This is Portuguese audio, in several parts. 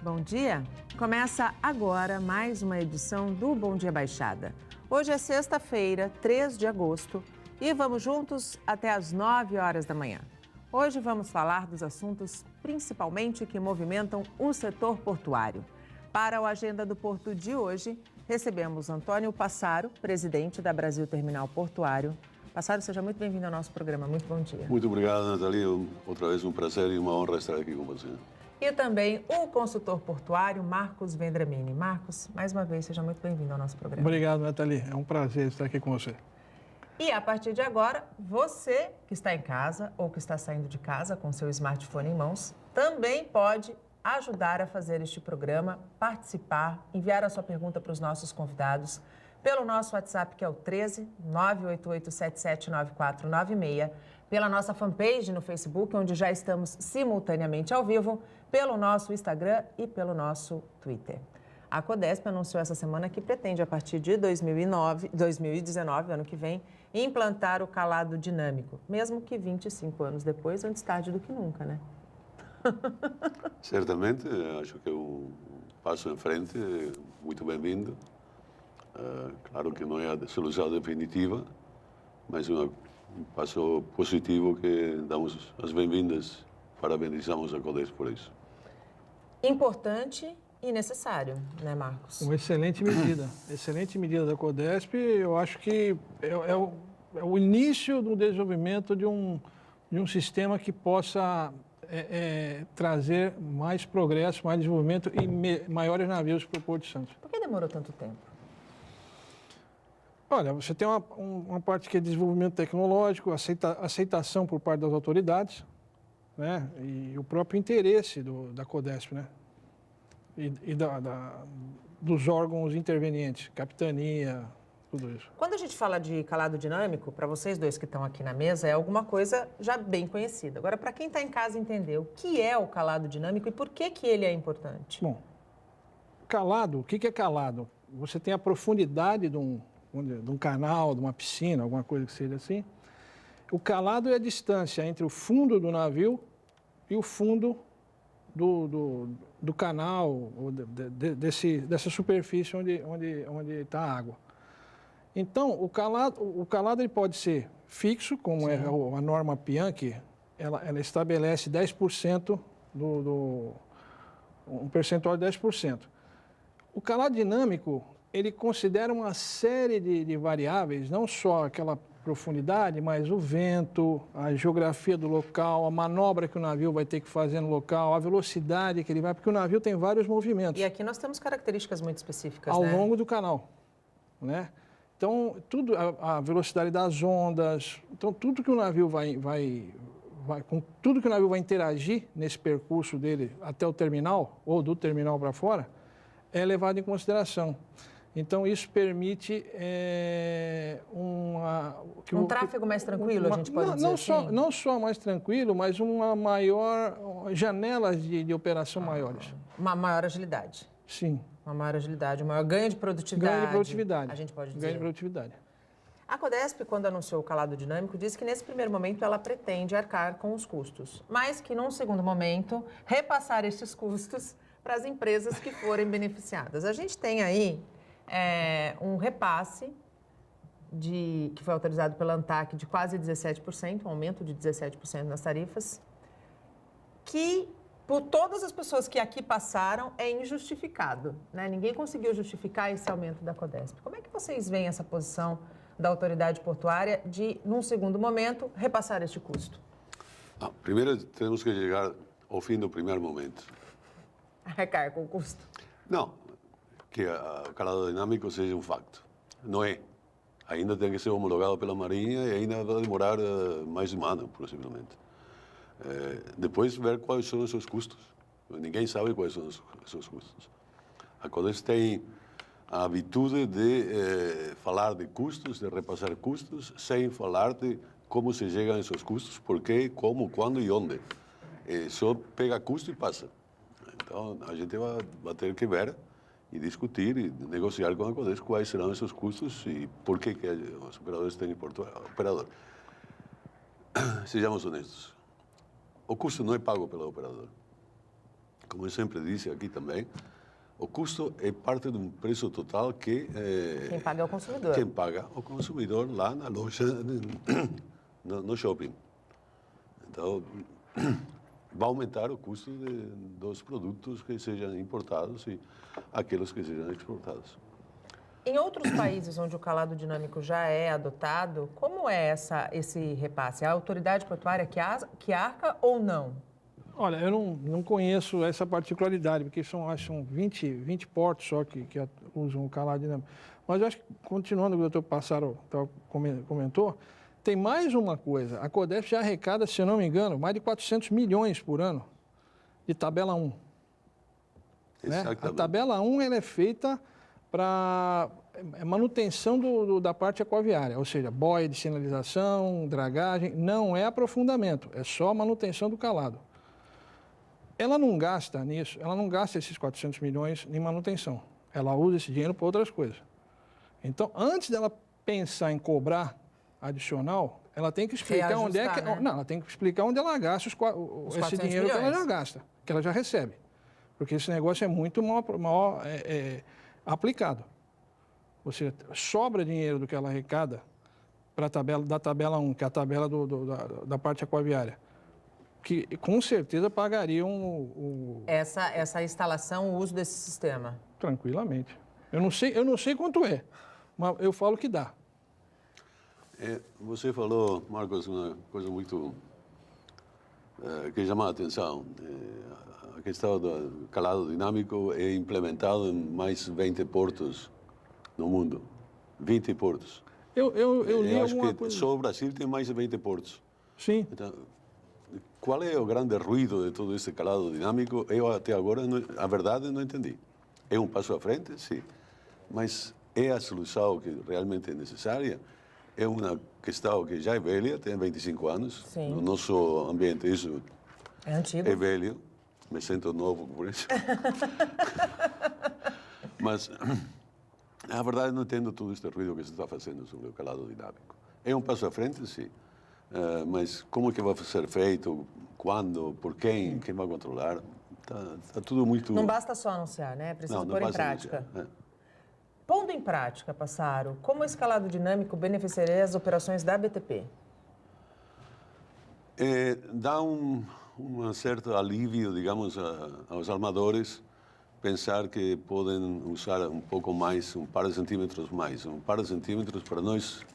Bom dia! Começa agora mais uma edição do Bom Dia Baixada. Hoje é sexta-feira, 3 de agosto, e vamos juntos até às 9 horas da manhã. Hoje vamos falar dos assuntos principalmente que movimentam o setor portuário. Para o Agenda do Porto de hoje, recebemos Antônio Passaro, presidente da Brasil Terminal Portuário. Passaro, seja muito bem-vindo ao nosso programa. Muito bom dia. Muito obrigado, Nathalie. Outra vez um prazer e uma honra estar aqui com você. E também o consultor portuário, Marcos Vendramini. Marcos, mais uma vez, seja muito bem-vindo ao nosso programa. Obrigado, Nathalie. É um prazer estar aqui com você. E a partir de agora, você que está em casa ou que está saindo de casa com seu smartphone em mãos, também pode ajudar a fazer este programa, participar, enviar a sua pergunta para os nossos convidados pelo nosso WhatsApp, que é o 13 988 779496, pela nossa fanpage no Facebook, onde já estamos simultaneamente ao vivo, pelo nosso Instagram e pelo nosso Twitter. A Codesp anunciou essa semana que pretende, a partir de 2019, ano que vem, implantar o calado dinâmico, mesmo que 25 anos depois, antes tarde do que nunca, né? Certamente, acho que é um passo em frente, muito bem-vindo. Claro que não é a solução definitiva, mas um passo positivo que damos as bem-vindas, parabenizamos a Codesp por isso. Importante e necessário, né, Marcos? Uma excelente medida da Codesp. Eu acho que é o início do desenvolvimento de um sistema que possa trazer mais progresso, mais desenvolvimento e maiores navios para o Porto de Santos. Por que demorou tanto tempo? Olha, você tem uma parte que é desenvolvimento tecnológico, aceitação por parte das autoridades, né? E o próprio interesse da Codesp, né? E dos órgãos intervenientes, capitania, tudo isso. Quando a gente fala de calado dinâmico, para vocês dois que estão aqui na mesa, é alguma coisa já bem conhecida. Agora, para quem está em casa entender, o que é o calado dinâmico e por que ele é importante? Bom, calado, o que é calado? Você tem a profundidade de um canal, de uma piscina, alguma coisa que seja assim. O calado é a distância entre o fundo do navio e o fundo do canal, ou dessa superfície onde está a água. Então, o calado ele pode ser fixo, como é a norma PIAN, que ela estabelece 10%, um percentual de 10%. O calado dinâmico, ele considera uma série de variáveis, não só aquela profundidade, mas o vento, a geografia do local, a manobra que o navio vai ter que fazer no local, a velocidade que ele vai, porque o navio tem vários movimentos. E aqui nós temos características muito específicas, ao né? longo do canal, né? Então, a velocidade das ondas, então tudo que o navio com tudo que o navio vai interagir nesse percurso dele até o terminal, ou do terminal para fora, é levado em consideração. Então, isso permite um tráfego mais tranquilo, a gente pode dizer assim? Não só mais tranquilo, mas uma maior janela de operação maiores. Uma maior agilidade. Sim. Uma maior agilidade, um maior ganho de produtividade. Ganho de produtividade. A gente pode dizer. Ganho de produtividade. A Codesp, quando anunciou o calado dinâmico, disse que nesse primeiro momento ela pretende arcar com os custos, mas que num segundo momento repassar estes custos para as empresas que forem beneficiadas. A gente tem aí um repasse que foi autorizado pela ANTAQ de quase 17%, um aumento de 17% nas tarifas, que por todas as pessoas que aqui passaram é injustificado, né? Ninguém conseguiu justificar esse aumento da Codesp. Como é que vocês veem essa posição da autoridade portuária de, num segundo momento, repassar este custo? Primeiro, temos que chegar ao fim do primeiro momento. Arcar com o custo? Não, que o calado dinâmico seja um facto. Não é. Ainda tem que ser homologado pela Marinha e ainda vai demorar mais de um ano, possivelmente. Depois, ver quais são os seus custos. Ninguém sabe quais são os seus custos. A Codesp tem a habitude de falar de custos, de repassar custos, sem falar de como se chegam a esses custos, por quê, como, quando e onde. Só pega custo e passa. Então, a gente vai ter que ver e discutir e negociar com a Codesp quais serão esses custos e por que os operadores têm operador. Sejamos honestos. O custo não é pago pelo operador. como eu sempre disse aqui também, o custo é parte de um preço total que... Quem paga é o consumidor. Quem paga o consumidor lá na loja, no shopping. Então, vai aumentar o custo dos produtos que sejam importados e aqueles que sejam exportados. Em outros países onde o calado dinâmico já é adotado, como é esse repasse? A autoridade portuária que arca ou não? Olha, eu não conheço essa particularidade, porque acho que são 20 portos só que usam o calado dinâmico. Mas eu acho que, continuando o que o doutor Passaro comentou, tem mais uma coisa. A CODEF já arrecada, se eu não me engano, mais de 400 milhões por ano de tabela 1. Né? A tabela 1 ela é feita para manutenção da parte aquaviária, ou seja, boia de sinalização, dragagem, não é aprofundamento, é só manutenção do calado. Ela não gasta nisso, ela não gasta esses 400 milhões em manutenção, ela usa esse dinheiro para outras coisas. Então, antes dela pensar em cobrar adicional, ela tem que explicar onde é que... Né? Não, ela tem que explicar onde ela gasta esse dinheiro milhões. Que ela já gasta, que ela já recebe. Porque esse negócio é muito mal aplicado. Ou seja, sobra dinheiro do que ela arrecada da tabela 1, que é a tabela da parte aquaviária, que com certeza pagariam essa instalação, o uso desse sistema. Tranquilamente. Eu não sei quanto é, mas eu falo que dá. Você falou, Marcos, uma coisa muito que chama a atenção. A questão do calado dinâmico é implementado em mais 20 portos no mundo. 20 portos. Eu li acho alguma que coisa. só o Brasil tem mais de 20 portos. Sim. Então, qual é o grande ruído de todo esse calado dinâmico? Eu até agora, a verdade, não entendi. É um passo à frente? Sim. Mas é a solução que realmente é necessária? É uma questão que já é velha, tem 25 anos. Sim. No nosso ambiente isso é antigo. É velho. Me sinto novo por isso. Mas, a verdade, não entendo todo este ruído que se está fazendo sobre o calado dinâmico. É um passo à frente, sim. Mas como é que vai ser feito? Quando? Por quem? Quem vai controlar? Está tudo muito... Não basta só anunciar, né? Precisa pôr em prática. Pondo em prática, Passaro, como o escalado dinâmico beneficiaria as operações da BTP? Dá um certo alívio, digamos, aos armadores pensar que podem usar um pouco mais, um par de centímetros mais. Um par de centímetros, para nós,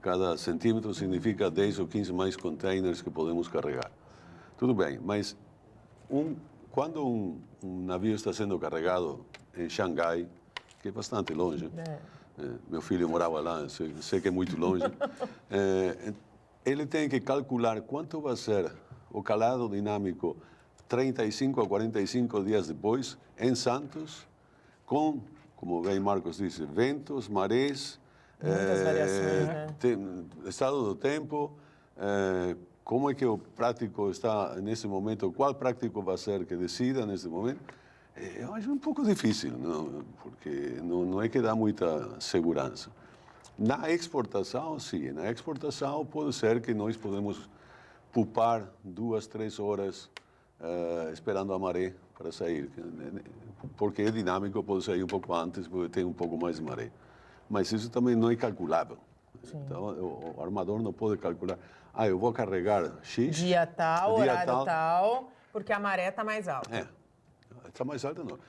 cada centímetro significa 10 ou 15 mais containers que podemos carregar. Tudo bem, mas quando um navio está sendo carregado em Xangai, que é bastante longe, meu filho morava lá, sei que é muito longe, ele tem que calcular quanto vai ser o calado dinâmico 35 a 45 dias depois, em Santos, com, como bem Marcos disse, ventos, marés, muitas variações, né? Estado do tempo, como é que o prático está nesse momento, qual prático vai ser que decida nesse momento. Eu acho um pouco difícil, não? Porque não é que dá muita segurança. Na exportação, sim. Na exportação, pode ser que nós podemos poupar 2, 3 horas esperando a maré para sair. Porque é dinâmico, pode sair um pouco antes, porque tem um pouco mais de maré. Mas isso também não é calculável. Sim. Então, o armador não pode calcular. Eu vou carregar X... Dia tal, horário tal, porque a maré está mais alta. Está mais alta, não.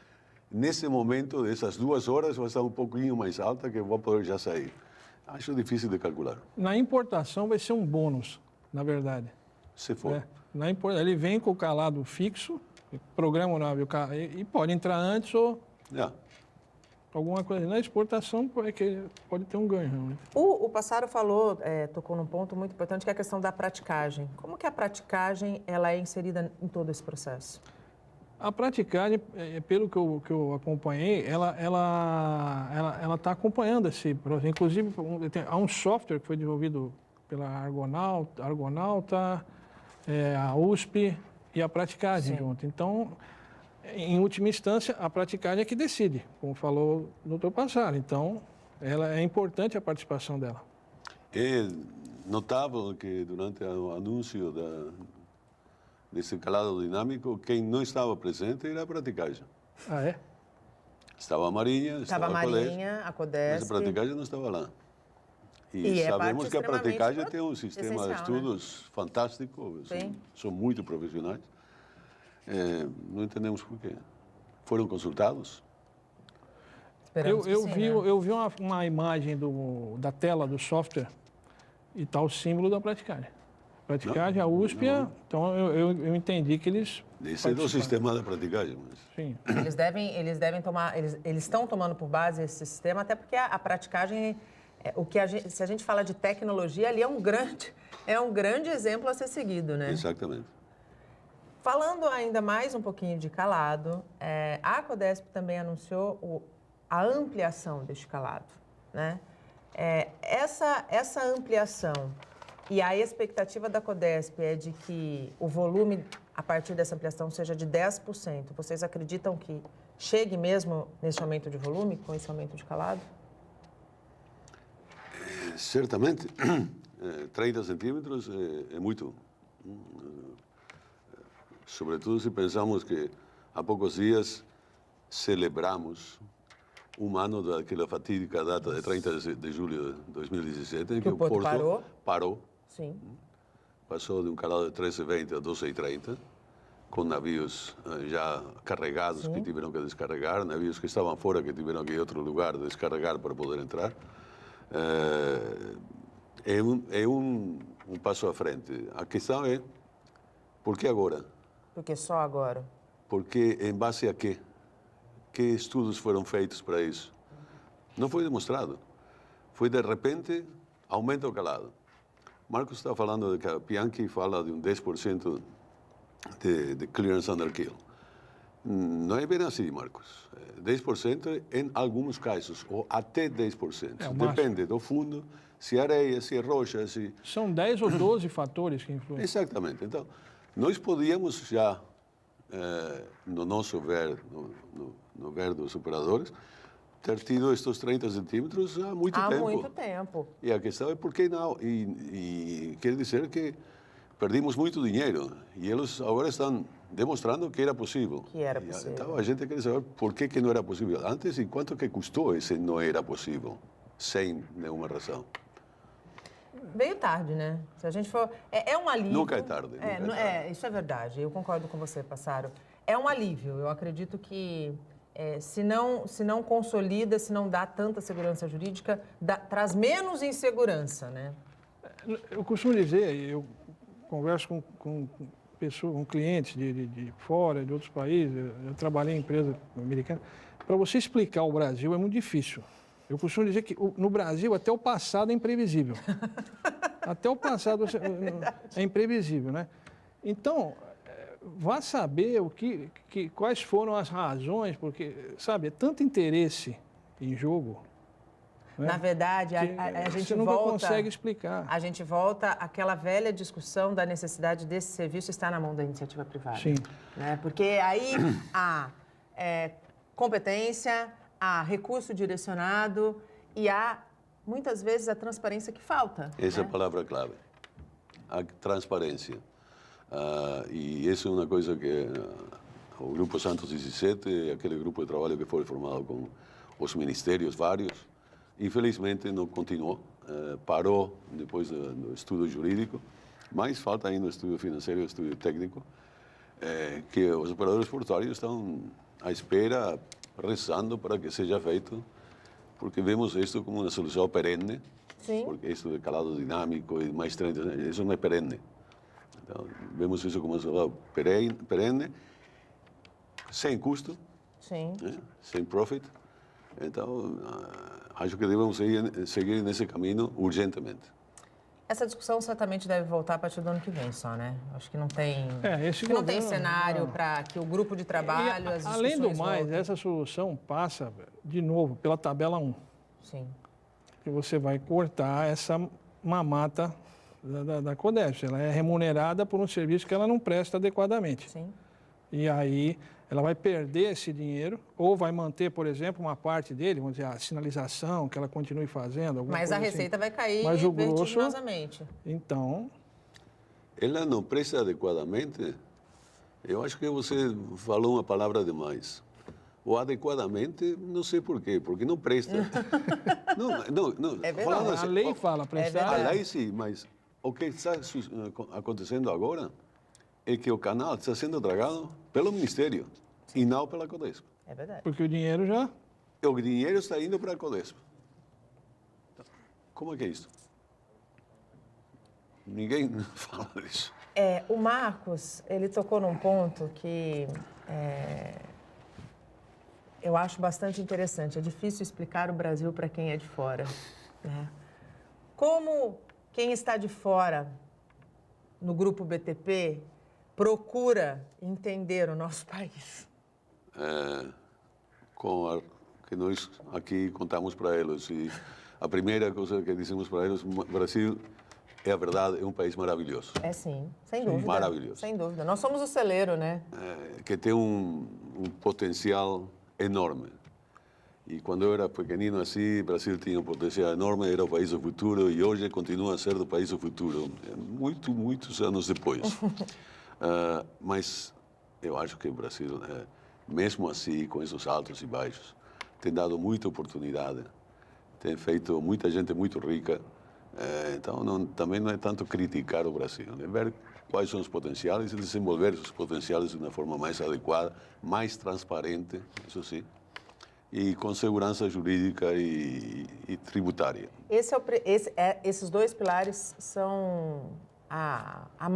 Nesse momento, essas 2 horas, vai estar um pouquinho mais alta, que eu vou poder já sair. Acho difícil de calcular. Na importação vai ser um bônus, na verdade. Se for. Ele vem com o calado fixo, programa o navio e pode entrar antes ou alguma coisa. Na exportação pode ter um ganho. Né? O Passaro falou, tocou num ponto muito importante, que é a questão da praticagem. Como que a praticagem ela é inserida em todo esse processo? A praticagem, pelo que eu acompanhei, ela está acompanhando esse processo. Inclusive, há um software que foi desenvolvido pela Argonauta, a USP e a praticagem junto. Então, em última instância, a praticagem é que decide, como falou o doutor Passaro. Então, é importante a participação dela. É notável que durante o anúncio desse calado dinâmico, quem não estava presente era a praticagem. Ah, é? Estava a Marinha, Estava a Marinha, a mas Codesp. a praticagem não estava lá. E é sabemos parte que a praticagem extremamente tem um sistema essencial, de estudos fantástico, são muito profissionais. Não entendemos por quê. Foram consultados? Esperamos que sim, né? Eu vi uma imagem da tela do software e está o símbolo da praticagem. Praticagem, a USP, então eu entendi que eles... Esse é do sistema da praticagem. Mas... Sim. Eles devem tomar, eles estão tomando por base esse sistema, até porque a praticagem, se a gente fala de tecnologia, ali é um grande exemplo a ser seguido, né? Exatamente. Falando ainda mais um pouquinho de calado, a Codesp também anunciou a ampliação deste calado, né? Essa ampliação e a expectativa da Codesp é de que o volume, a partir dessa ampliação, seja de 10%. Vocês acreditam que chegue mesmo nesse aumento de volume, com esse aumento de calado? Certamente, 30 centímetros é muito. Sobretudo se pensamos que há poucos dias celebramos um ano daquela fatídica data de 30 de julho de 2017, em que o Porto parou. Sim. Passou de um calado de 13,20 a 12,30, com navios já carregados que tiveram que descarregar, navios que estavam fora que tiveram que ir a outro lugar descarregar para poder entrar. É um passo à frente. A questão é, por que agora? Por que só agora? Porque em base a quê? Que estudos foram feitos para isso? Não foi demonstrado. Foi, de repente, aumenta o calado. Marcos está falando de que a Bianchi fala de 10% de clearance under kill. Não é bem assim, Marcos. 10% em alguns casos, ou até 10%. Depende do fundo, se é areia, se é rocha, se... São 10 ou 12 fatores que influem. Exatamente. Então, nós podíamos já, no nosso ver, no ver dos operadores, ter tido estes 30 centímetros há muito tempo. Há muito tempo. E a questão é por que não. E quer dizer que perdimos muito dinheiro. E eles agora estão demonstrando que era possível. Que era possível. Então a gente quer saber por que não era possível antes e quanto que custou esse não era possível, sem nenhuma razão. Veio tarde, né? Se a gente for... É um alívio. Nunca é tarde. Isso é verdade. Eu concordo com você, Passaro. É um alívio. Eu acredito que... se não consolida, se não dá tanta segurança jurídica, traz menos insegurança, né? Eu costumo dizer, eu converso com pessoas, com clientes de fora, de outros países, eu trabalhei em empresa americana. Para você explicar o Brasil é muito difícil. Eu costumo dizer que no Brasil até o passado é imprevisível. Até o passado é imprevisível, né? Então, vá saber quais foram as razões, porque, sabe, é tanto interesse em jogo. Né? Na verdade, a gente você nunca consegue explicar. A gente volta àquela velha discussão da necessidade desse serviço estar na mão da iniciativa privada. Sim. Né? Porque aí há competência, há recurso direcionado e há, muitas vezes, a transparência que falta. Essa é a palavra-chave. A transparência. E isso é uma coisa que o Grupo Santos 17, aquele grupo de trabalho que foi formado com os ministérios vários, infelizmente não continuou, parou depois do estudo jurídico, mas falta ainda o estudo financeiro e o estudo técnico, que os operadores portuários estão à espera, rezando para que seja feito, porque vemos isto como uma solução perene. Sim. Porque isso de calado dinâmico e mais 30, isso não é perene. Então, vemos isso como uma solução perene, sem custo, Sim. sem profit. Então, acho que devemos seguir nesse caminho urgentemente. Essa discussão certamente deve voltar a partir do ano que vem só, né? Acho que não tem, não tem cenário para que o grupo de trabalho, as discussões além do mais, voltem. essa solução passa, de novo, pela tabela 1. Sim. Que você vai cortar essa mamata da Codesp. Ela é remunerada por um serviço que ela não presta adequadamente. Sim. E aí ela vai perder esse dinheiro ou vai manter, por exemplo, uma parte dele, vamos dizer, a sinalização, que ela continue fazendo. Mas a receita vai cair vertiginosamente. vertiginosamente. Então... Ela não presta adequadamente Eu acho que você falou uma palavra demais. O adequadamente, não sei por quê, porque não presta. Não. É verdade. A lei fala prestar. A lei sim, mas o que está acontecendo agora é que o canal está sendo dragado pelo Ministério e não pela Codesp. É verdade. Porque o dinheiro já... O dinheiro está indo para a Codesp. Como é que é isso? Ninguém fala disso. O Marcos, ele tocou num ponto que eu acho bastante interessante. É difícil explicar o Brasil para quem é de fora, né? Como quem está de fora no grupo BTP procura entender o nosso país? Que nós aqui contamos para eles. E a primeira coisa que dizemos para eles, o Brasil, é a verdade, é um país maravilhoso. É sim, sem dúvida. Maravilhoso. Sem dúvida. Nós somos o celeiro, né? Que tem um potencial enorme. E quando eu era pequenino assim, o Brasil tinha um potencial enorme, era o país do futuro, e hoje continua a ser o país do futuro, muitos anos depois. Mas eu acho que o Brasil, mesmo assim, com esses altos e baixos, tem dado muita oportunidade, tem feito muita gente muito rica. Então, também não é tanto criticar o Brasil, é ver quais são os potenciais e desenvolver esses potenciais de uma forma mais adequada, mais transparente, isso sim, e com segurança jurídica e tributária. Esses dois pilares são o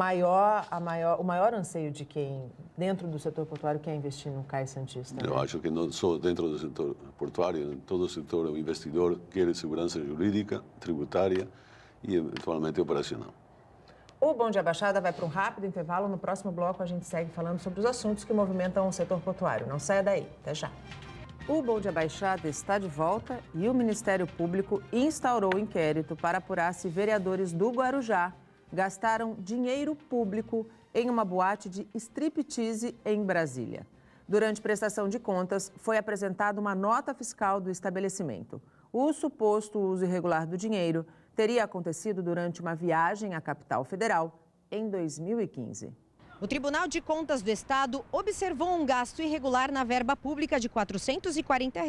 maior anseio de quem, dentro do setor portuário, quer investir no Cais Santista. Eu acho que não só dentro do setor portuário, em todo o setor, o investidor quer segurança jurídica, tributária e, eventualmente, operacional. O Bom Dia Baixada vai para um rápido intervalo. No próximo bloco, a gente segue falando sobre os assuntos que movimentam o setor portuário. Não saia daí. Até já. O Bom Dia Baixada está de volta e o Ministério Público instaurou inquérito para apurar se vereadores do Guarujá gastaram dinheiro público em uma boate de striptease em Brasília. Durante prestação de contas, foi apresentada uma nota fiscal do estabelecimento. O suposto uso irregular do dinheiro teria acontecido durante uma viagem à capital federal em 2015. O Tribunal de Contas do Estado observou um gasto irregular na verba pública de R$ 440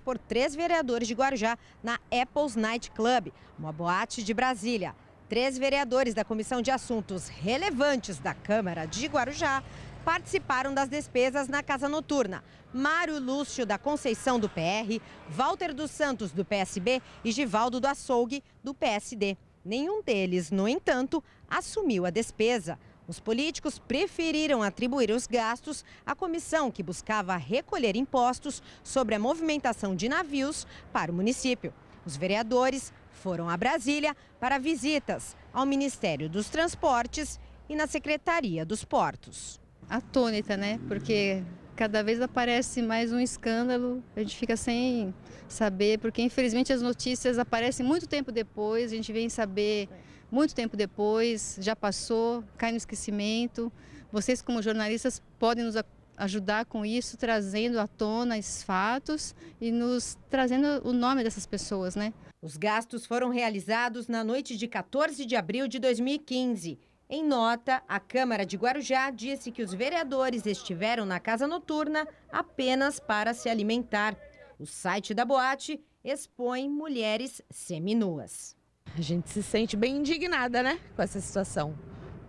por 3 vereadores de Guarujá na Apple's Night Club, uma boate de Brasília. 3 vereadores da Comissão de Assuntos Relevantes da Câmara de Guarujá participaram das despesas na casa noturna. Mário Lúcio da Conceição, do PR, Walter dos Santos, do PSB e Givaldo do Açougue, do PSD. Nenhum deles, no entanto, assumiu a despesa. Os políticos preferiram atribuir os gastos à comissão que buscava recolher impostos sobre a movimentação de navios para o município. Os vereadores foram a Brasília para visitas ao Ministério dos Transportes e na Secretaria dos Portos. Atônita, né? Porque cada vez aparece mais um escândalo, a gente fica sem saber, porque infelizmente as notícias aparecem muito tempo depois, a gente vem saber muito tempo depois, já passou, cai no esquecimento. Vocês, como jornalistas, podem nos ajudar com isso, trazendo à tona esses fatos e nos trazendo o nome dessas pessoas, né? Os gastos foram realizados na noite de 14 de abril de 2015. Em nota, a Câmara de Guarujá disse que os vereadores estiveram na casa noturna apenas para se alimentar. O site da boate expõe mulheres seminuas. A gente se sente bem indignada, né, com essa situação.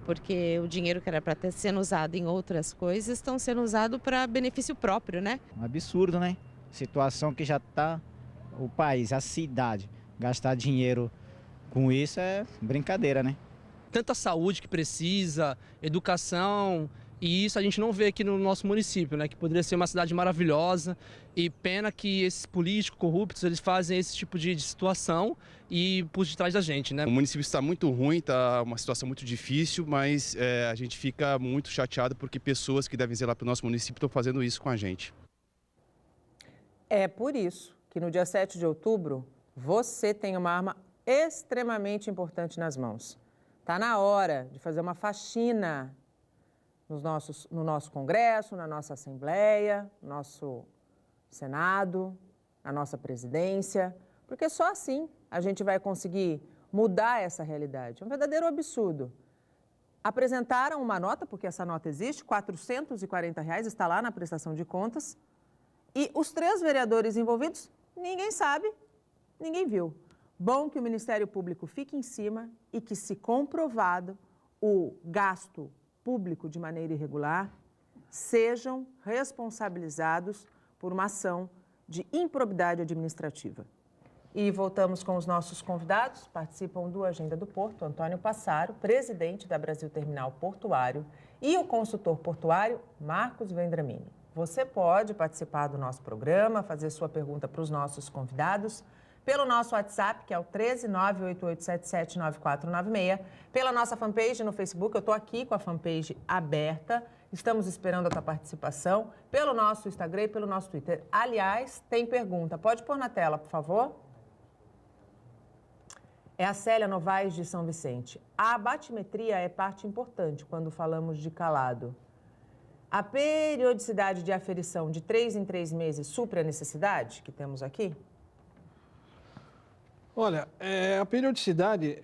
Porque o dinheiro que era para ter sendo usado em outras coisas estão sendo usado para benefício próprio, né? Um absurdo, né? Situação que já está o país, a cidade, gastar dinheiro com isso é brincadeira, né? Tanta saúde que precisa, educação, e isso a gente não vê aqui no nosso município, né? Que poderia ser uma cidade maravilhosa, e pena que esses políticos corruptos, eles fazem esse tipo de situação e por detrás da gente, né? O município está muito ruim, está uma situação muito difícil, mas a gente fica muito chateado porque pessoas que devem zelar para o nosso município estão fazendo isso com a gente. É por isso que no dia 7 de outubro, você tem uma arma extremamente importante nas mãos. Está na hora de fazer uma faxina no nosso Congresso, na nossa Assembleia, no nosso Senado, na nossa presidência, porque só assim a gente vai conseguir mudar essa realidade. É um verdadeiro absurdo. apresentaram uma nota, porque essa nota existe, R$ 440, está lá na prestação de contas, e os 3 vereadores envolvidos, ninguém sabe, ninguém viu. Bom que o Ministério Público fique em cima e que, se comprovado o gasto público de maneira irregular, sejam responsabilizados por uma ação de improbidade administrativa. E voltamos com os nossos convidados. Participam do Agenda do Porto, Antônio Passaro, presidente da Brasil Terminal Portuário, e o consultor portuário, Marcos Vendramini. Você pode participar do nosso programa, fazer sua pergunta para os nossos convidados, pelo nosso WhatsApp, que é o 13988779496, pela nossa fanpage no Facebook, eu estou aqui com a fanpage aberta, estamos esperando a tua participação, pelo nosso Instagram e pelo nosso Twitter. Aliás, tem pergunta, pode pôr na tela, por favor? É a Célia Novaes, de São Vicente. A batimetria é parte importante quando falamos de calado. A periodicidade de aferição de 3 em 3 meses supre a necessidade que temos aqui? Olha, a periodicidade,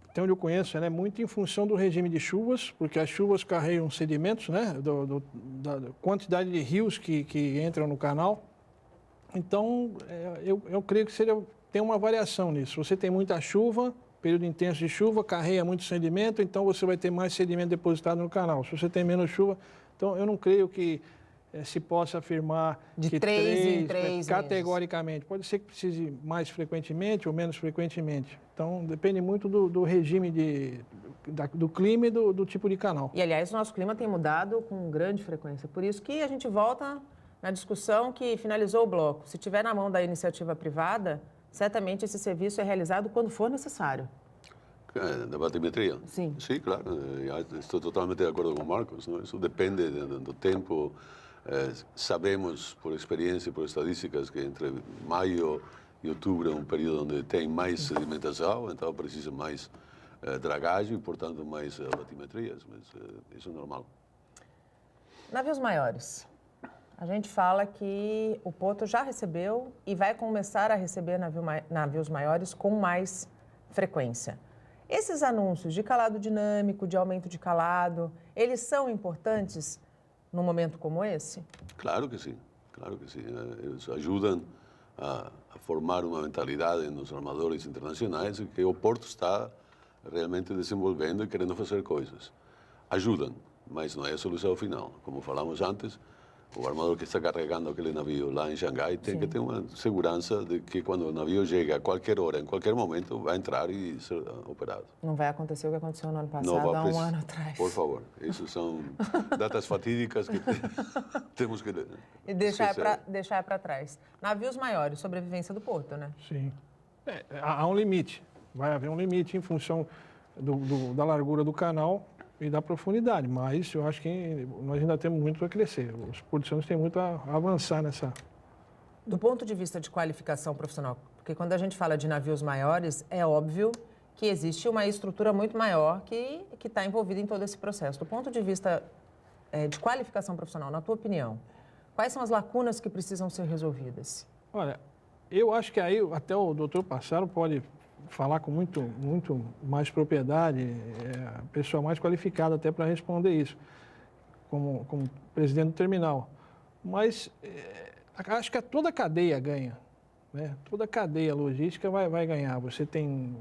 até onde eu conheço, ela é muito em função do regime de chuvas, porque as chuvas carregam sedimentos, né, da quantidade de rios que entram no canal. Então, eu creio que tem uma variação nisso. Você tem muita chuva, período intenso de chuva, carrega muito sedimento, então você vai ter mais sedimento depositado no canal. Se você tem menos chuva, então eu não creio que se possa afirmar de 3 em 3 categoricamente. Pode ser que precise mais frequentemente ou menos frequentemente. Então, depende muito do regime do clima e do tipo de canal. E, aliás, o nosso clima tem mudado com grande frequência. Por isso que a gente volta na discussão que finalizou o bloco. Se tiver na mão da iniciativa privada, certamente esse serviço é realizado quando for necessário. Da batimetria? Sim. Sim, claro. Estou totalmente de acordo com o Marcos. Não? Isso depende do tempo. Sabemos, por experiência e por estatísticas, que entre maio e outubro é um período onde tem mais sedimentação, então precisa mais dragagem e, portanto, mais batimetrias. Mas isso é normal. Navios maiores. A gente fala que o Porto já recebeu e vai começar a receber navios maiores com mais frequência. Esses anúncios de calado dinâmico, de aumento de calado, eles são importantes num momento como esse? Claro que sim, claro que sim. Eles ajudam a formar uma mentalidade nos armadores internacionais que o Porto está realmente desenvolvendo e querendo fazer coisas. Ajudam, mas não é a solução final. Como falamos antes, o armador que está carregando aquele navio lá em Xangai tem que ter uma segurança de que quando o navio chega a qualquer hora, em qualquer momento, vai entrar e ser operado. Não vai acontecer o que aconteceu no ano passado, há um ano atrás. Por favor, isso são datas fatídicas que temos que e deixar para trás. Navios maiores, sobrevivência do Porto, né? Sim. Há um limite. Vai haver um limite em função da largura do canal e da profundidade, mas eu acho que nós ainda temos muito a crescer. Os portugueses têm muito a avançar nessa. Do ponto de vista de qualificação profissional, porque quando a gente fala de navios maiores, é óbvio que existe uma estrutura muito maior que está envolvida em todo esse processo. Do ponto de vista de qualificação profissional, na tua opinião, quais são as lacunas que precisam ser resolvidas? Olha, eu acho que aí até o doutor Passaro pode falar com muito mais propriedade, a pessoa mais qualificada até para responder isso, como presidente do terminal. Mas acho que toda a cadeia ganha, né? Toda a cadeia logística vai ganhar. Você tem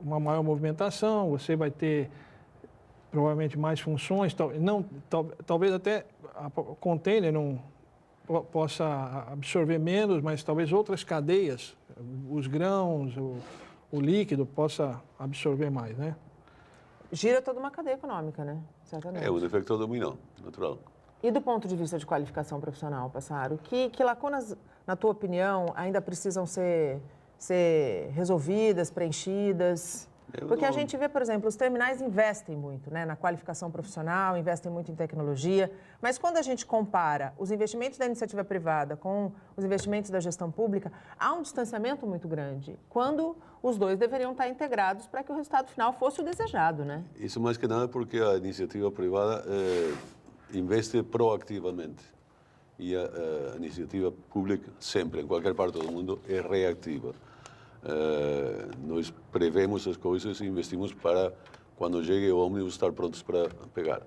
uma maior movimentação, você vai ter provavelmente mais funções, talvez até o container não possa absorver menos, mas talvez outras cadeias, os grãos, o líquido possa absorver mais, né? Gira toda uma cadeia econômica, né? Certamente. É um efeito dominó, natural. E do ponto de vista de qualificação profissional, Passaro, que lacunas, na tua opinião, ainda precisam ser resolvidas, preenchidas? Porque a gente vê, por exemplo, os terminais investem muito, né, na qualificação profissional, investem muito em tecnologia, mas quando a gente compara os investimentos da iniciativa privada com os investimentos da gestão pública, há um distanciamento muito grande, quando os dois deveriam estar integrados para que o resultado final fosse o desejado, né? Isso mais que nada porque a iniciativa privada investe proativamente e a iniciativa pública, sempre, em qualquer parte do mundo, é reativa. Nós prevemos as coisas e investimos para quando chegue o ônibus, estar prontos para pegar.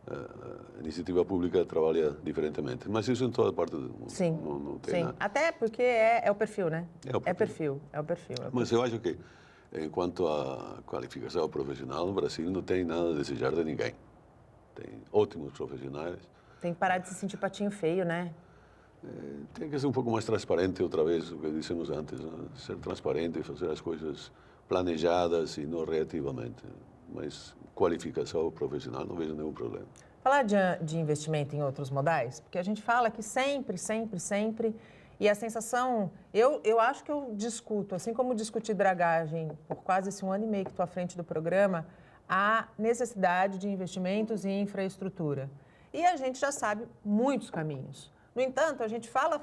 A iniciativa pública trabalha diferentemente, mas isso em toda parte do mundo. Sim, não tem sim. nada. Até porque é o perfil, né? É o perfil. É o perfil. Mas eu acho que, enquanto a qualificação profissional, no Brasil não tem nada a desejar de ninguém. Tem ótimos profissionais. Tem que parar de se sentir patinho feio, né? Tem que ser um pouco mais transparente, outra vez, o que dissemos antes. Né? Ser transparente, fazer as coisas planejadas e não reativamente. Mas qualificação profissional, não vejo nenhum problema. Falar de investimento em outros modais, porque a gente fala que sempre, e a sensação, eu acho que eu discuto, assim como discuti dragagem por quase esse 1 ano e meio que estou à frente do programa, a necessidade de investimentos em infraestrutura. E a gente já sabe muitos caminhos. No entanto, a gente fala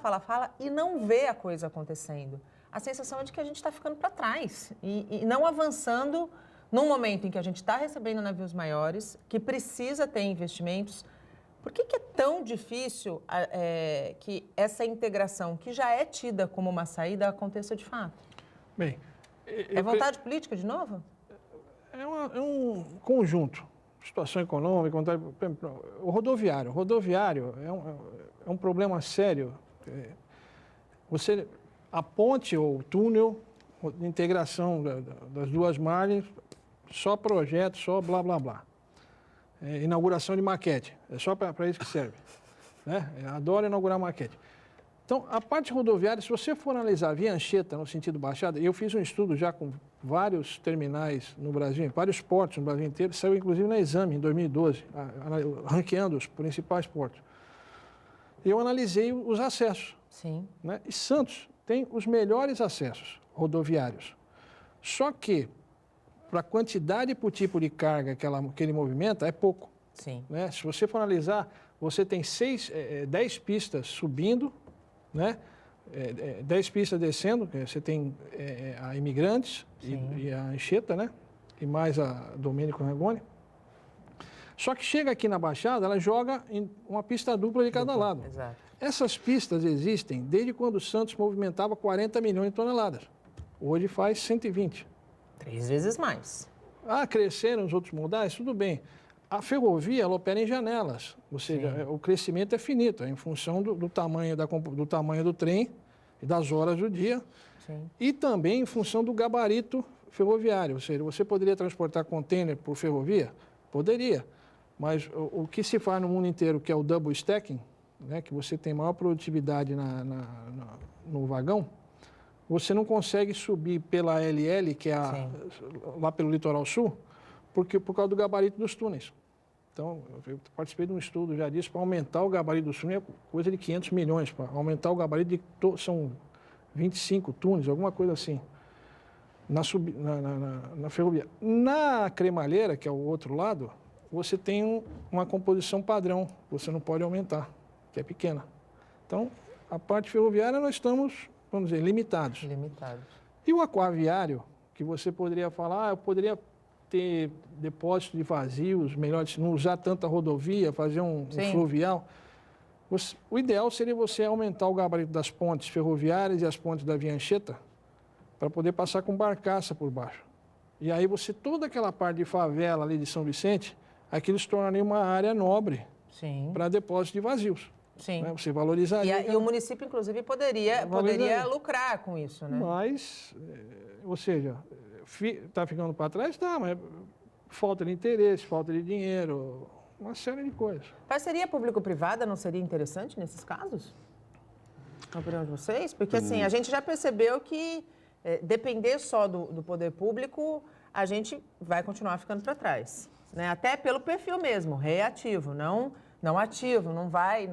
e não vê a coisa acontecendo. A sensação é de que a gente está ficando para trás e não avançando num momento em que a gente está recebendo navios maiores, que precisa ter investimentos. Por que é tão difícil que essa integração, que já é tida como uma saída, aconteça de fato? Bem, é vontade política de novo? É um conjunto. Situação econômica, o rodoviário. O rodoviário é um problema sério. A ponte ou o túnel de integração das duas margens, só projeto, só blá, blá, blá. Inauguração de maquete, é só para isso que serve. Né? Adoro inaugurar maquete. Então, a parte rodoviária, se você for analisar via Anchieta, no sentido Baixada, eu fiz um estudo já com vários terminais no Brasil, vários portos no Brasil inteiro, saiu inclusive na Exame, em 2012, ranqueando os principais portos. Eu analisei os acessos. Sim. Né? E Santos tem os melhores acessos rodoviários. Só que, para a quantidade e para o tipo de carga que ele movimenta, é pouco. Sim. Né? Se você for analisar, você tem 10 pistas subindo, né? 10 pistas descendo, você tem a Imigrantes e a Anchieta, né? E mais a Domênico Rangoni. Só que chega aqui na Baixada, ela joga em uma pista dupla de cada lado. Exato. Essas pistas existem desde quando o Santos movimentava 40 milhões de toneladas. Hoje faz 120. 3 vezes mais. Cresceram os outros modais, tudo bem. A ferrovia, ela opera em janelas, ou seja, o crescimento é finito, é em função do tamanho do trem e das horas do dia. Sim. E também em função do gabarito ferroviário, ou seja, você poderia transportar contêiner por ferrovia? Poderia, mas o que se faz no mundo inteiro, que é o double stacking, né, que você tem maior produtividade no vagão, você não consegue subir pela LL, que é lá pelo litoral sul, por causa do gabarito dos túneis. Então, eu participei de um estudo já disso, para aumentar o gabarito dos túneis é coisa de 500 milhões, para aumentar o gabarito são 25 túneis, alguma coisa assim, na ferrovia. Na cremalheira, que é o outro lado, você tem uma composição padrão, você não pode aumentar, que é pequena. Então, a parte ferroviária nós estamos, vamos dizer, limitados. E o aquaviário, que você poderia falar, eu poderia ter depósito de vazios, melhor, não usar tanta rodovia, fazer um fluvial. O ideal seria você aumentar o gabarito das pontes ferroviárias e as pontes da Via Anchieta para poder passar com barcaça por baixo. E aí toda aquela parte de favela ali de São Vicente, aquilo se tornaria uma área nobre para depósito de vazios. Sim. Né? Você valorizaria. E o município, inclusive, poderia lucrar com isso, né? Mas, ou seja, está ficando para trás? Tá, mas falta de interesse, falta de dinheiro, uma série de coisas. Parceria público-privada não seria interessante nesses casos? Na opinião de vocês? Porque, assim, a gente já percebeu que depender só do poder público, a gente vai continuar ficando para trás. Né? Até pelo perfil mesmo, reativo, não ativo, não vai...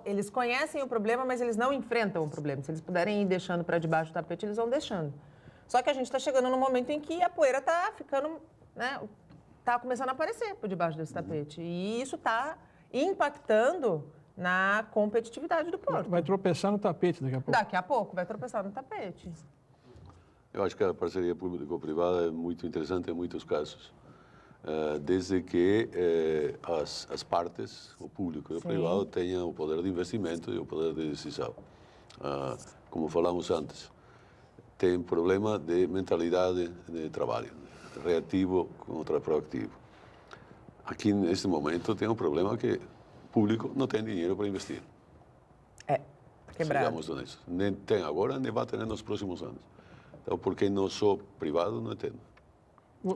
Eles conhecem o problema, mas eles não enfrentam o problema. Se eles puderem ir deixando para debaixo do tapete, eles vão deixando. Só que a gente está chegando num momento em que a poeira está ficando, né, está começando a aparecer por debaixo desse tapete. E isso está impactando na competitividade do porto. Vai tropeçar no tapete daqui a pouco. Daqui a pouco vai tropeçar no tapete. Eu acho que a parceria público-privada é muito interessante em muitos casos. Desde que as partes, o público e o privado, tenham o poder de investimento e o poder de decisão. Como falamos antes, tem problema de mentalidade de trabalho. reativo contra proativo. Aqui, neste momento, tem um problema que o público não tem dinheiro para investir. Quebrado. Sejamos honestos. Nem tem agora, nem vai ter nos próximos anos. Então, por que não sou privado, não entendo.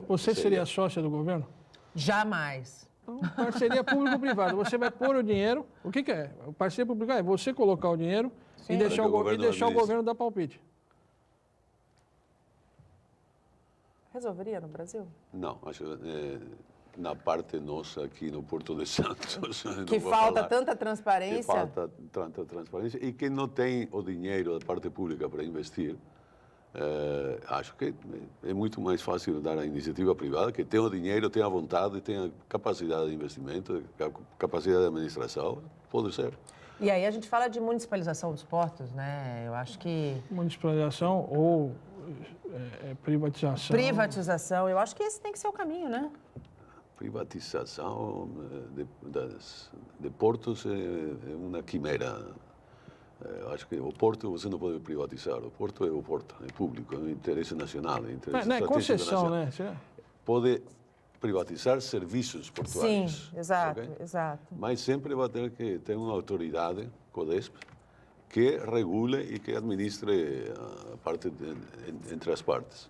Você seria sócia do governo? Jamais. Então, parceria público-privada. Você vai pôr o dinheiro. O que é? O parceria público-privada é você colocar o dinheiro e deixar, o governo dar palpite. Resolveria no Brasil? Não, acho na parte nossa aqui no Porto de Santos. Que falta tanta transparência. Que falta tanta transparência e que não tem o dinheiro da parte pública para investir. Acho que é muito mais fácil dar à iniciativa privada, que tem o dinheiro, tem a vontade, tem a capacidade de investimento, a capacidade de administração, pode ser. E aí a gente fala de municipalização dos portos, né? Eu acho que... Municipalização ou privatização. Privatização, eu acho que esse tem que ser o caminho, né? Privatização de portos é uma quimera. Acho que o porto você não pode privatizar. O porto, é público, é um interesse nacional. É interesse não é concessão, nacional. Né? Pode privatizar serviços portuários. Sim, exato, okay? exato. Mas sempre vai ter que ter uma autoridade, CODESP, que regule e que administre a parte entre as partes.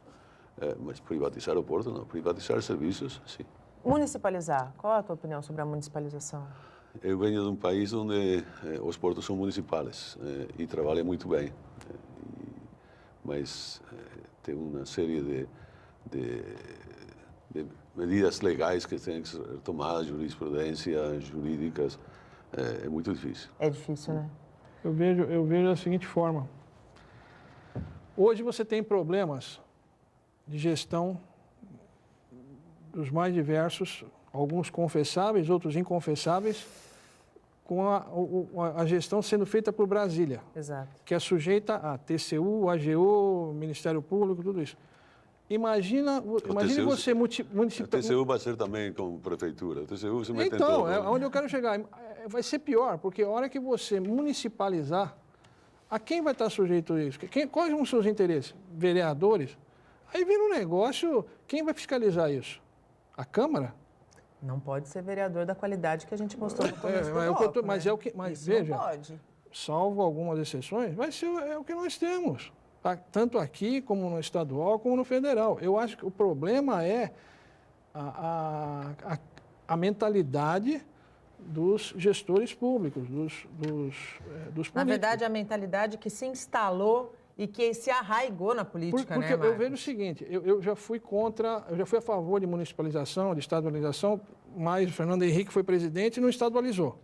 Mas privatizar o porto, não. Privatizar serviços, sim. Municipalizar. Qual é a tua opinião sobre a municipalização? Eu venho de um país onde os portos são municipais e trabalham muito bem. Mas tem uma série de medidas legais que têm que ser tomadas, jurisprudência, jurídicas. É muito difícil. É difícil, né? Eu vejo da seguinte forma. Hoje você tem problemas de gestão dos mais diversos, alguns confessáveis, outros inconfessáveis, com a gestão sendo feita por Brasília. Exato. Que é sujeita a TCU, AGU, Ministério Público, tudo isso. Imagine você municipal. O TCU vai ser também com prefeitura. O TCU se mete então, em tudo. É onde eu quero chegar. Vai ser pior, porque a hora que você municipalizar, a quem vai estar sujeito a isso? Quais são os seus interesses? Vereadores? Aí vira um negócio, quem vai fiscalizar isso? A Câmara? Não pode ser vereador da qualidade que a gente mostrou no começo do bloco, mas né? é o que, mas isso veja, não pode. Salvo algumas exceções, vai ser o que nós temos, tá? Tanto aqui como no estadual como no federal. Eu acho que o problema é a mentalidade dos gestores públicos, dos políticos. Na verdade, a mentalidade que se instalou e que se arraigou na política, porque né, Marcos? eu vejo o seguinte, eu já fui a favor de municipalização, de estadualização, mas o Fernando Henrique foi presidente e não estadualizou,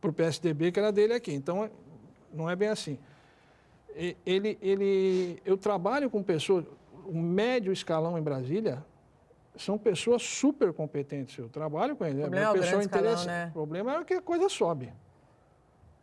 para o PSDB, que era dele aqui. Então, não é bem assim. Eu trabalho com pessoas, o médio escalão em Brasília, são pessoas super competentes. Eu trabalho com eles. O problema é o grande escalão, né? O problema é que a coisa sobe.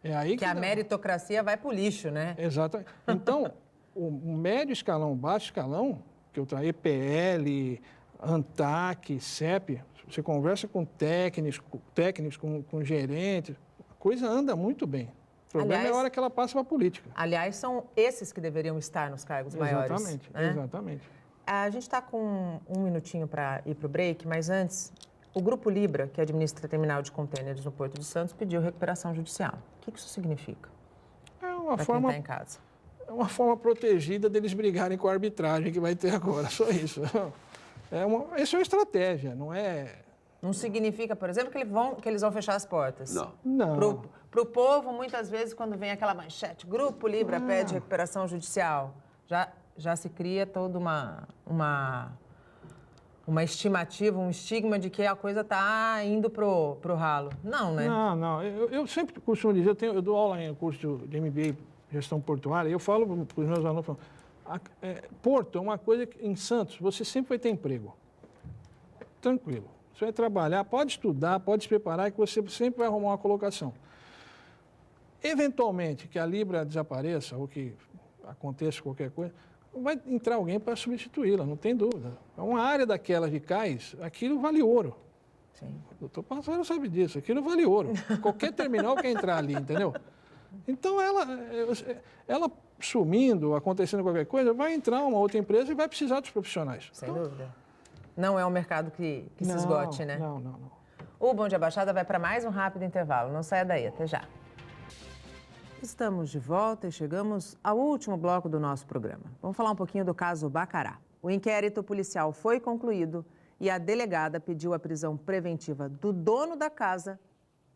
É aí que a meritocracia vai para o lixo, né? Exatamente. Então, o médio escalão, o baixo escalão, que eu trago EPL, ANTAC, CEP, você conversa com técnicos com gerentes, a coisa anda muito bem. O problema é a hora que ela passa para a política. Aliás, são esses que deveriam estar nos cargos maiores. Exatamente, né? Exatamente. A gente está com um minutinho para ir para o break, mas antes, o Grupo Libra, que administra terminal de contêineres no Porto de Santos, pediu recuperação judicial. O que isso significa? É uma pra forma... quem está em casa. É uma forma protegida deles brigarem com a arbitragem que vai ter agora, só isso. Isso é uma estratégia, não é... Não significa, por exemplo, que eles vão fechar as portas? Não. Para o povo, muitas vezes, quando vem aquela manchete, Grupo Libra pede recuperação judicial, já se cria toda uma estimativa, um estigma de que a coisa está indo pro ralo. Não, né? Não. Eu sempre costumo dizer, eu dou aula em curso de MBA Gestão Portuária, e eu falo para os meus alunos, Porto é uma coisa que em Santos você sempre vai ter emprego. Tranquilo. Você vai trabalhar, pode estudar, pode se preparar, que você sempre vai arrumar uma colocação. Eventualmente, que a Libra desapareça ou que aconteça qualquer coisa, vai entrar alguém para substituí-la, não tem dúvida. É uma área daquelas de cais, aquilo vale ouro. Sim. O doutor Passaro sabe disso, aquilo vale ouro. Qualquer terminal quer entrar ali, entendeu? Então, ela sumindo, acontecendo qualquer coisa, vai entrar uma outra empresa e vai precisar dos profissionais. Sem dúvida. Não é um mercado que se esgote, né? Não. O Bom Dia Baixada vai para mais um rápido intervalo. Não saia daí, até já. Estamos de volta e chegamos ao último bloco do nosso programa. Vamos falar um pouquinho do caso Baccará. O inquérito policial foi concluído e a delegada pediu a prisão preventiva do dono da casa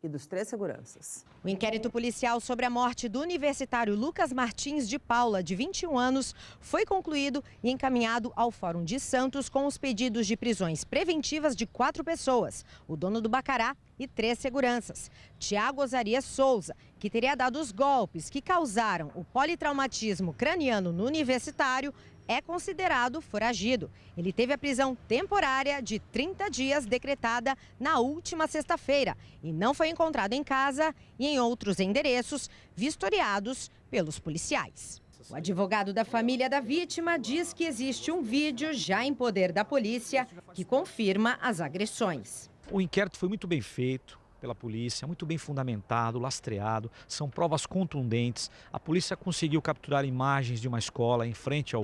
e dos 3 seguranças. O inquérito policial sobre a morte do universitário Lucas Martins de Paula, de 21 anos, foi concluído e encaminhado ao Fórum de Santos com os pedidos de prisões preventivas de 4 pessoas, o dono do Baccará e 3 seguranças. Tiago Osaria Souza, que teria dado os golpes que causaram o politraumatismo craniano no universitário, é considerado foragido. Ele teve a prisão temporária de 30 dias decretada na última sexta-feira e não foi encontrado em casa e em outros endereços vistoriados pelos policiais. O advogado da família da vítima diz que existe um vídeo já em poder da polícia que confirma as agressões. O inquérito foi muito bem feito pela polícia, muito bem fundamentado, lastreado, são provas contundentes. A polícia conseguiu capturar imagens de uma escola em frente ao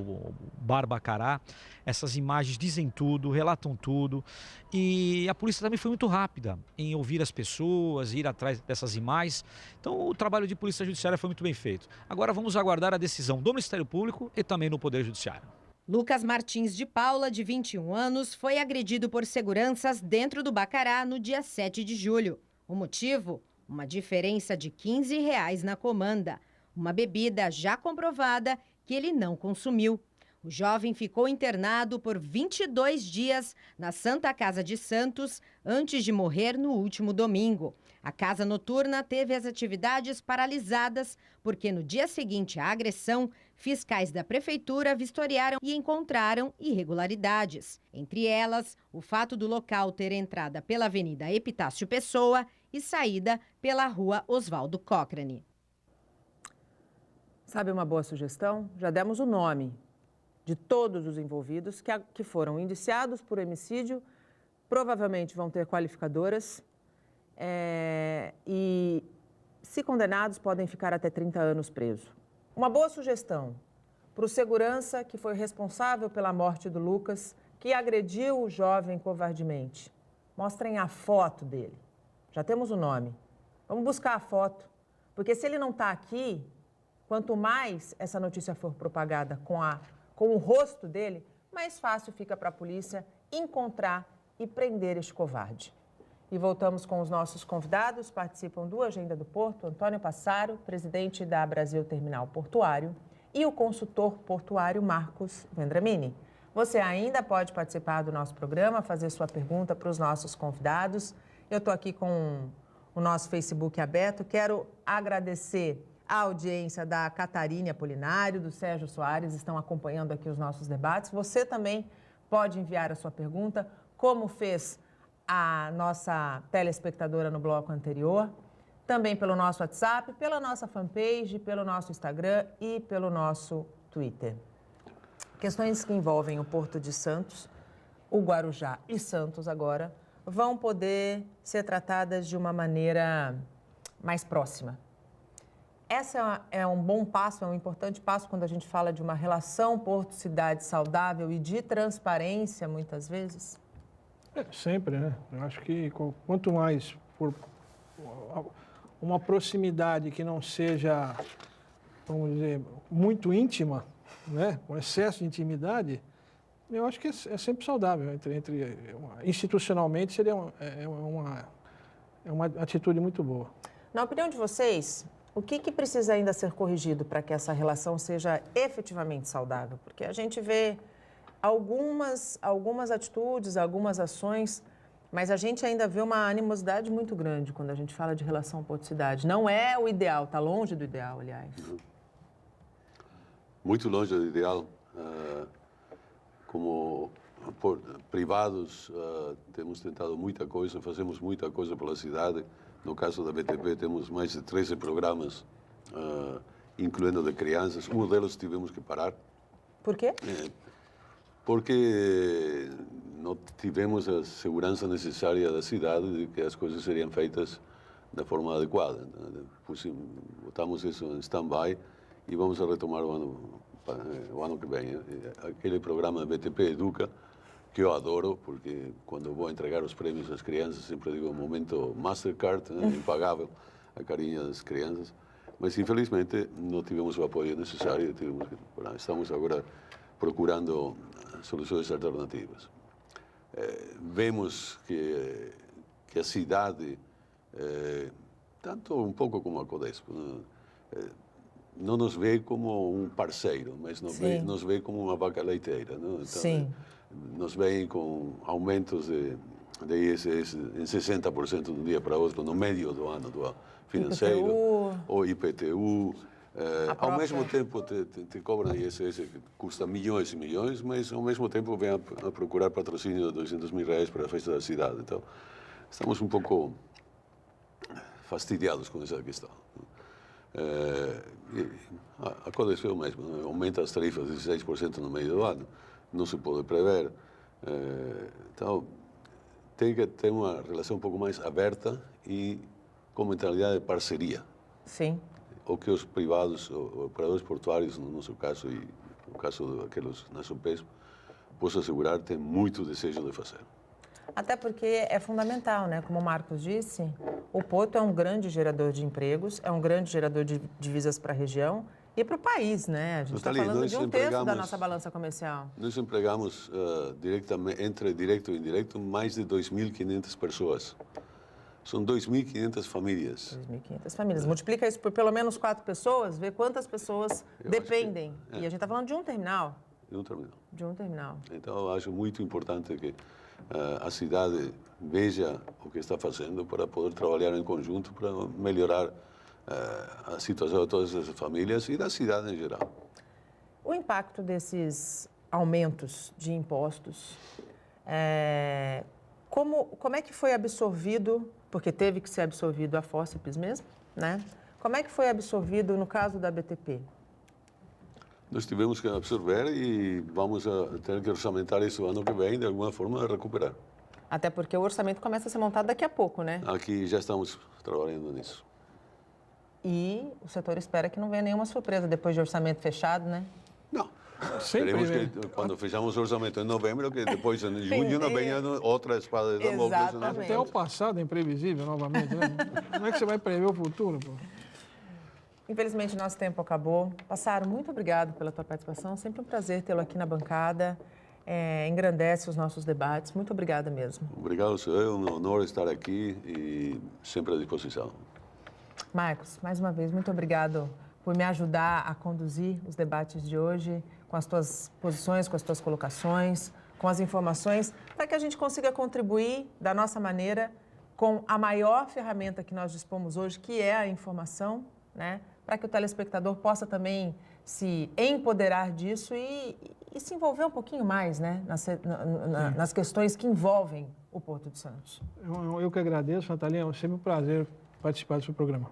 Bar Baccará. Essas imagens dizem tudo, relatam tudo. E a polícia também foi muito rápida em ouvir as pessoas, ir atrás dessas imagens. Então o trabalho de polícia judiciária foi muito bem feito. Agora vamos aguardar a decisão do Ministério Público e também no Poder Judiciário. Lucas Martins de Paula, de 21 anos, foi agredido por seguranças dentro do Baccará no dia 7 de julho. O motivo? Uma diferença de R$15 na comanda. Uma bebida já comprovada que ele não consumiu. O jovem ficou internado por 22 dias na Santa Casa de Santos antes de morrer no último domingo. A casa noturna teve as atividades paralisadas porque no dia seguinte à agressão, fiscais da prefeitura vistoriaram e encontraram irregularidades. Entre elas, o fato do local ter entrada pela Avenida Epitácio Pessoa e saída pela Rua Oswaldo Cochrane. Sabe uma boa sugestão? Já demos o nome de todos os envolvidos que foram indiciados por homicídio, provavelmente vão ter qualificadoras e, se condenados, podem ficar até 30 anos presos. Uma boa sugestão para o segurança que foi responsável pela morte do Lucas, que agrediu o jovem covardemente. Mostrem a foto dele. Já temos o nome. Vamos buscar a foto, porque se ele não está aqui, quanto mais essa notícia for propagada com o rosto dele, mais fácil fica para a polícia encontrar e prender este covarde. E voltamos com os nossos convidados. Participam do Agenda do Porto, Antônio Passaro, presidente da Brasil Terminal Portuário, e o consultor portuário Marcos Vendramini. Você ainda pode participar do nosso programa, fazer sua pergunta para os nossos convidados. Eu estou aqui com o nosso Facebook aberto. Quero agradecer a audiência da Catarina Apolinário, do Sérgio Soares, estão acompanhando aqui os nossos debates. Você também pode enviar a sua pergunta, como fez a nossa telespectadora no bloco anterior, também pelo nosso WhatsApp, pela nossa fanpage, pelo nosso Instagram e pelo nosso Twitter. Questões que envolvem o Porto de Santos, o Guarujá e Santos agora vão poder ser tratadas de uma maneira mais próxima. Essa é um bom passo, é um importante passo quando a gente fala de uma relação porto-cidade saudável e de transparência, muitas vezes? Sempre, né? Eu acho que quanto mais por uma proximidade que não seja, vamos dizer, muito íntima, né? Com excesso de intimidade, eu acho que é sempre saudável. Institucionalmente seria uma atitude muito boa. Na opinião de vocês, o que precisa ainda ser corrigido para que essa relação seja efetivamente saudável? Porque a gente vê algumas atitudes, algumas ações, mas a gente ainda vê uma animosidade muito grande quando a gente fala de relação porto-cidade. Não é o ideal, está longe do ideal, aliás. Muito longe do ideal. Como privados, temos tentado muita coisa, fazemos muita coisa pela cidade. No caso da BTP, temos mais de 13 programas, incluindo de crianças. Um deles tivemos que parar. Por quê? Porque não tivemos a segurança necessária da cidade de que as coisas seriam feitas da forma adequada. Botamos isso em stand-by e vamos a retomar o ano que vem. Aquele programa BTP Educa que eu adoro, porque quando eu vou entregar os prêmios às crianças, sempre digo, momento Mastercard, né, impagável, a carinha das crianças. Mas, infelizmente, não tivemos o apoio necessário, estamos agora procurando soluções alternativas. Vemos que a cidade, tanto um pouco como a Codespo, não nos vê como um parceiro, mas nos vê como uma vaca leiteira. Não? Então, Sim. Nos veem com aumentos de ISS em 60% de um dia para outro, no meio do ano do financeiro, ou IPTU. Ao mesmo tempo te cobram ISS que custa milhões e milhões, mas ao mesmo tempo vem a procurar patrocínio de 200 mil reais para a festa da cidade. Então, estamos um pouco fastidiados com essa questão. A Codespo é o mesmo, né? Aumenta as tarifas de 16% no meio do ano, não se pode prever. Então, tem que ter uma relação um pouco mais aberta e com mentalidade de parceria. Sim. O que os privados, operadores portuários, no nosso caso, e no caso daqueles na Supesp, posso assegurar, tem muito desejo de fazer. Até porque é fundamental, né? Como o Marcos disse, o Porto é um grande gerador de empregos, é um grande gerador de divisas para a região e para o país, né? A gente está falando de um terço da nossa balança comercial. Nós empregamos diretamente, entre direto e indireto, mais de 2.500 pessoas. São 2.500 famílias. 2.500 famílias. Multiplica isso por pelo menos 4 pessoas, vê quantas pessoas dependem. E a gente está falando de um terminal. De um terminal. De um terminal. Então, eu acho muito importante que a cidade veja o que está fazendo para poder trabalhar em conjunto para melhorar a situação de todas essas famílias e da cidade em geral. O impacto desses aumentos de impostos, como é que foi absorvido, porque teve que ser absorvido a Fórceps mesmo, né? Como é que foi absorvido no caso da BTP? Nós tivemos que absorver e vamos ter que orçamentar isso ano que vem, de alguma forma, recuperar. Até porque o orçamento começa a ser montado daqui a pouco, né? Aqui já estamos trabalhando nisso. E o setor espera que não venha nenhuma surpresa depois de orçamento fechado, né? Não. Sempre, esperemos que quando fechamos o orçamento em novembro, que depois em junho não venha outra espada de Damocles. Até o passado é imprevisível novamente, né? Como é que você vai prever o futuro, pô? Infelizmente, nosso tempo acabou. Passaro, muito obrigado pela tua participação. Sempre um prazer tê-lo aqui na bancada. Engrandece os nossos debates. Muito obrigada mesmo. Obrigado, senhor. É um honor estar aqui e sempre à disposição. Marcos, mais uma vez, muito obrigado por me ajudar a conduzir os debates de hoje, com as tuas posições, com as tuas colocações, com as informações, para que a gente consiga contribuir da nossa maneira com a maior ferramenta que nós dispomos hoje, que é a informação, né? Para que o telespectador possa também se empoderar disso e se envolver um pouquinho mais, né? Nas questões que envolvem o Porto de Santos. Eu que agradeço, Natalia, é sempre um prazer participar do seu programa.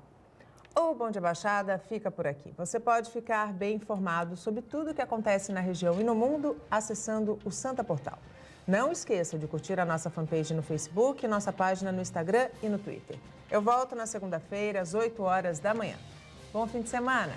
O Bom Dia Baixada fica por aqui. Você pode ficar bem informado sobre tudo o que acontece na região e no mundo acessando o Santa Portal. Não esqueça de curtir a nossa fanpage no Facebook, nossa página no Instagram e no Twitter. Eu volto na segunda-feira, às 8 horas da manhã. Bom fim de semana!